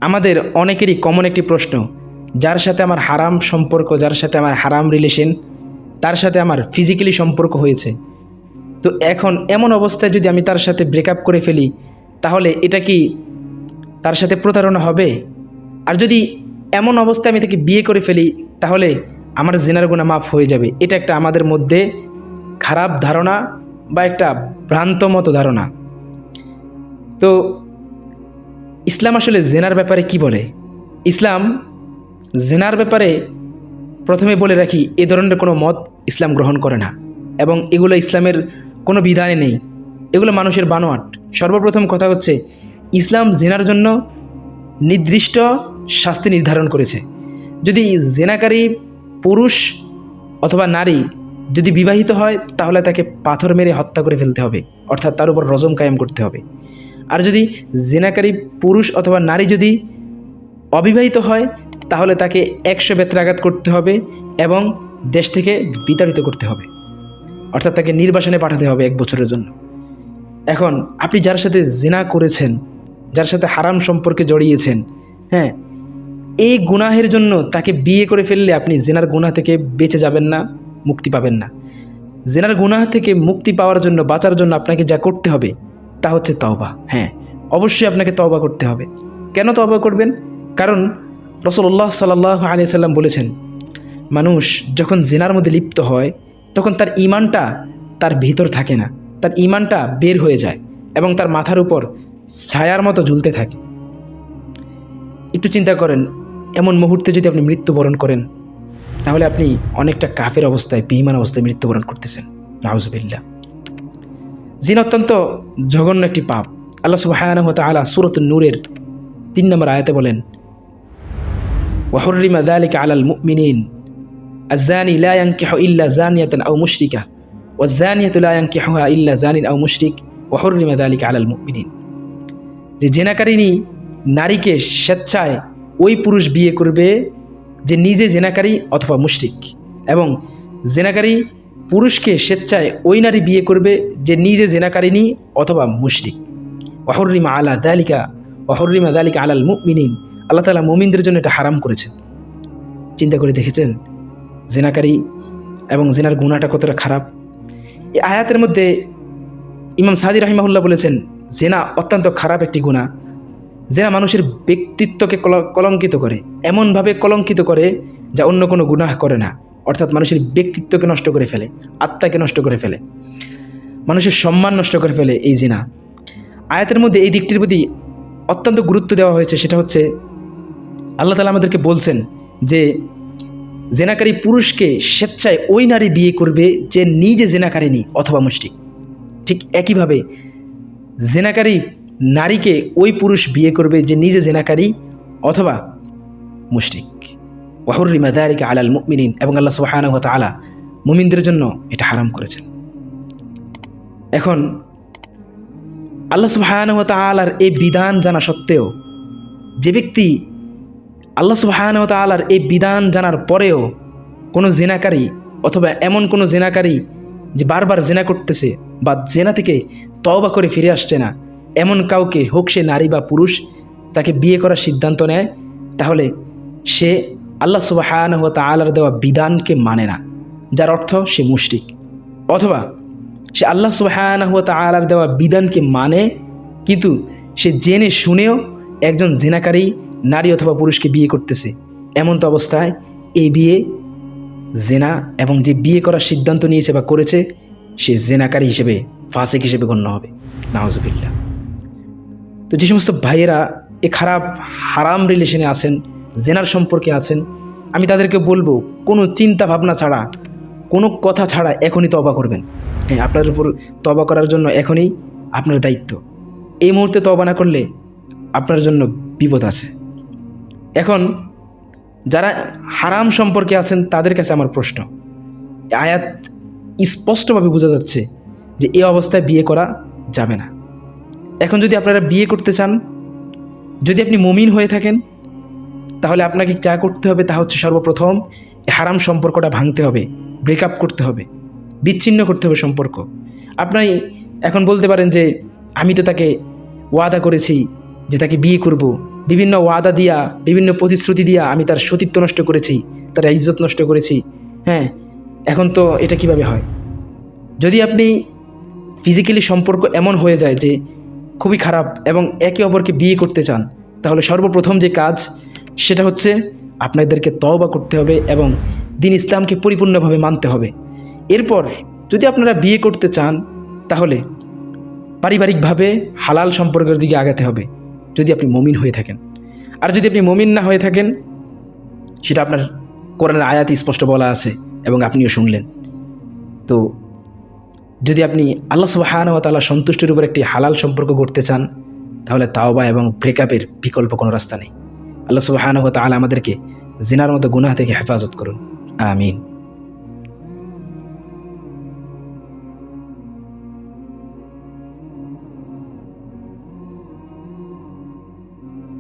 আমাদের অনেকেরই কমন একটি প্রশ্ন, যার সাথে আমার হারাম সম্পর্ক, যার সাথে আমার হারাম রিলেশন, তার সাথে আমার ফিজিক্যালি সম্পর্ক হয়েছে, তো এখন এমন অবস্থায় যদি আমি তার সাথে ব্রেকআপ করে ফেলি, তাহলে এটা কি তার সাথে প্রতারণা হবে? আর যদি এমন অবস্থায় আমি তাকে বিয়ে করে ফেলি, তাহলে আমার জিনার গুনাহ মাফ হয়ে যাবে। এটা একটা আমাদের মধ্যে খারাপ ধারণা বা একটা ভ্রান্তমত ধারণা। তো ইসলাম আসলে জেনার ব্যাপারে কি বলে? ইসলাম জেনার ব্যাপারে প্রথমে বলে রাখি, এ ধরনের কোনো মত ইসলাম গ্রহণ করে না, এবং এগুলো ইসলামের কোনো বিধানে নেই, এগুলো মানুষের বানোয়াট। সর্বপ্রথম কথা হচ্ছে, ইসলাম জেনার জন্য নির্দিষ্ট শাস্তি নির্ধারণ করেছে। যদি জেনাকারী পুরুষ অথবা নারী যদি বিবাহিত হয়, তাহলে তাকে পাথর মেরে হত্যা করে ফেলতে হবে, অর্থাৎ তার উপর রজম কায়েম করতে হবে। আর যদি জেনাকারী পুরুষ অথবা নারী যদি অবিবাহিত হয়, তাহলে তাকে 100 বেত্রাঘাত করতে হবে এবং দেশ থেকে বিতাড়িত করতে হবে, অর্থাৎ তাকে নির্বাসনে পাঠাতে হবে 1 বছরের জন্য। এখন আপনি যার সাথে জিনা করেছেন, যার সাথে হারাম সম্পর্কে জড়িয়েছেন, হ্যাঁ, এই গুনাহের জন্য তাকে বিয়ে করে ফেললে আপনি জিনার গুনাহ থেকে বেঁচে যাবেন না, মুক্তি পাবেন না। জিনার গুনাহ থেকে মুক্তি পাওয়ার জন্য, বাঁচার জন্য আপনাকে যা করতে হবে তা হচ্ছে তওবা। হ্যাঁ, অবশ্যই আপনাকে তওবা করতে হবে। কেন তওবা করবেন? কারণ রাসূলুল্লাহ সাল্লাল্লাহু আলাইহি সাল্লাম বলেছেন, মানুষ যখন জিনার মধ্যে লিপ্ত হয়, তখন তার ঈমানটা তার ভিতর থাকে না, তার ঈমানটা বের হয়ে যায় এবং তার মাথার উপর ছায়ার মতো ঝুলতে থাকে। একটু চিন্তা করেন, এমন মুহূর্তে যদি আপনি মৃত্যুবরণ করেন, তাহলে আপনি অনেকটা কাফের অবস্থায়, বেঈমান অবস্থায় মৃত্যুবরণ করতেছেন। নাউযুবিল্লাহ। জিনা অত্যন্ত জঘন্য একটি পাপ। আল্লাহ সুবহানাহু ওয়া তাআলা সূরাতুন নূরের 3 নম্বর আয়াতে বলেন, ওয়া হুররিমা যালিকা আলাল মুমিনিন আয-যানি লা ইয়ানকিহু ইল্লা যানিয়াতান আও মুশরিকা ওয়াজ-যানিয়াতু লা ইয়ানকিহুহা ইল্লা যানিন আও মুশরিক ওয়া হুররিমা যালিকা আলাল মুমিনিন। যে জেনাকারিনী নারীকে স্বেচ্ছায় ওই পুরুষ বিয়ে করবে যে নিজে জেনাকারী অথবা মুশরিক, এবং জেনাকারী পুরুষকে স্বেচ্ছায় ওই নারী বিয়ে করবে যে নিজে জেনাকারিনী অথবা মুশরিক। ওয়া হুররিমা যালিকা আলাল মুমিনিন। আল্লাহ তাআলা মুমিনদের জন্য এটা হারাম করেছেন। চিন্তা করে দেখেছেন জেনাকারী এবং জেনার গুনাহটা কতটা খারাপ? এই আয়াতের মধ্যে ইমাম সাদি রাহিমাহুল্লাহ বলেছেন, জেনা অত্যন্ত খারাপ একটি গুনাহ। জেনা মানুষের ব্যক্তিত্বকে কলঙ্কিত করে, এমনভাবে কলঙ্কিত করে যা অন্য কোনো গুনাহ করে না। অর্থাৎ মানুষের ব্যক্তিত্বকে নষ্ট করে ফেলে, আত্মাকে নষ্ট করে ফেলে, মানুষের সম্মান নষ্ট করে ফেলে এই জিনা। আয়াতের মধ্যে এই দিকটির প্রতি অত্যন্ত গুরুত্ব দেওয়া হয়েছে। সেটা হচ্ছে, আল্লাহ তাআলা আমাদেরকে বলছেন যে জেনাকারী পুরুষকে স্বেচ্ছায় ওই নারী বিয়ে করবে যে নিজে জেনাকারিনী অথবা মুশরিক। ঠিক একইভাবে জেনাকারী নারীকে ওই পুরুষ বিয়ে করবে যে নিজে জেনাকারী অথবা মুশরিক। ওয়া হুররিমা যালিকা আলাল মুমিনিন। এবং আল্লাহ সুবহানাহু ওয়া তাআলা মুমিনদের জন্য এটা হারাম করেছেন। এখন আল্লাহ সুবহানাহু ওয়া তাআলার এই বিধান জানা সত্ত্বেও যে ব্যক্তি আল্লাহ সুবহানাহু ওয়া তাআলার এই বিধান জানার পরেও কোনো জিনাকারী অথবা এমন কোনো জিনাকারী যে বারবার জিনা করতেছে বা জিনা থেকে তওবা করে ফিরে আসছে না, এমন কাউকে, হোক সে নারী বা পুরুষ, তাকে বিয়ে করার সিদ্ধান্ত নেয়, তাহলে সে আল্লাহ সুবহানাহু ওয়া তাআলার দেওয়া বিধানকে মানে না, যার অর্থ সে মুশরিক। অথবা সে আল্লাহ সুবহানাহু ওয়া তাআলার দেওয়া বিধানকে মানে, কিন্তু সে জেনে শুনেও একজন জিনাকারী নারী অথবা পুরুষকে বিয়ে করতেছে। এমন তো অবস্থায় এই বিয়ে জেনা, এবং যে বিয়ে করার সিদ্ধান্ত নিয়েছে বা করেছে সে জেনাকারী হিসেবে, ফাসিক হিসেবে গণ্য হবে। নাউযুবিল্লাহ। তো যে সমস্ত ভাইয়েরা এ খারাপ হারাম রিলেশনে আছেন, জেনার সম্পর্কে আছেন, আমি তাদেরকে বলবো, কোনো চিন্তা ভাবনা ছাড়া, কোনো কথা ছাড়া এখনই তওবা করবেন। হ্যাঁ, আপনার উপর তওবা করার জন্য এখনই আপনার দায়িত্ব। এই মুহূর্তে তওবা না করলে আপনার জন্য বিপদ আছে। এখন যারা হারাম সম্পর্কে আছেন তাদের কাছে আমার প্রশ্ন, আয়াত স্পষ্টভাবে বোঝা যাচ্ছে যে এই অবস্থায় বিয়ে করা যাবে না। এখন যদি আপনারা বিয়ে করতে চান, যদি আপনি মুমিন হয়ে থাকেন, তাহলে আপনাকে যা করতে হবে তা হচ্ছে সর্বপ্রথম হারাম সম্পর্কটা ভাঙতে হবে, ব্রেকআপ করতে হবে, বিচ্ছিন্ন করতে হবে সম্পর্ক। আপনি এখন বলতে পারেন যে আমি তো তাকে ওয়াদা করেছি যে তাকে বিয়ে করব, বিভিন্ন ওয়াদা দিয়া, বিভিন্ন প্রতিশ্রুতি দিয়া আমি তার সতীত্ব নষ্ট করেছি, তার ইজ্জত নষ্ট করেছি। হ্যাঁ, এখন তো এটা কিভাবে হয়? যদি আপনি ফিজিক্যালি সম্পর্ক এমন হয়ে যায় যে খুবই খারাপ এবং একে অপরকে বিয়ে করতে চান, তাহলে সর্বপ্রথম যে কাজ সেটা হচ্ছে আপনাদেরকে তওবা করতে হবে এবং দ্বীন ইসলামকে পরিপূর্ণভাবে মানতে হবে। এরপর যদি আপনারা বিয়ে করতে চান তাহলে পারিবারিকভাবে হালাল সম্পর্কের দিকে আগাতে হবে, যদি আপনি মুমিন হয়ে থাকেন। আর যদি আপনি মুমিন না হয়ে থাকেন, সেটা আপনার কোরআনের আয়াতে স্পষ্ট বলা আছে এবং আপনিও শুনলেন। তো যদি আপনি আল্লাহ সুবহানাহু ওয়া তাআলা সন্তুষ্টির উপর একটি হালাল সম্পর্ক গড়তে চান, তাহলে তাওবা এবং ব্রেকআপের বিকল্প কোনো রাস্তা নেই। আল্লাহ সুবহানাহু ওয়া তাআলা আমাদেরকে জিনার মতো গুনাহ থেকে হেফাজত করুন। আমিন।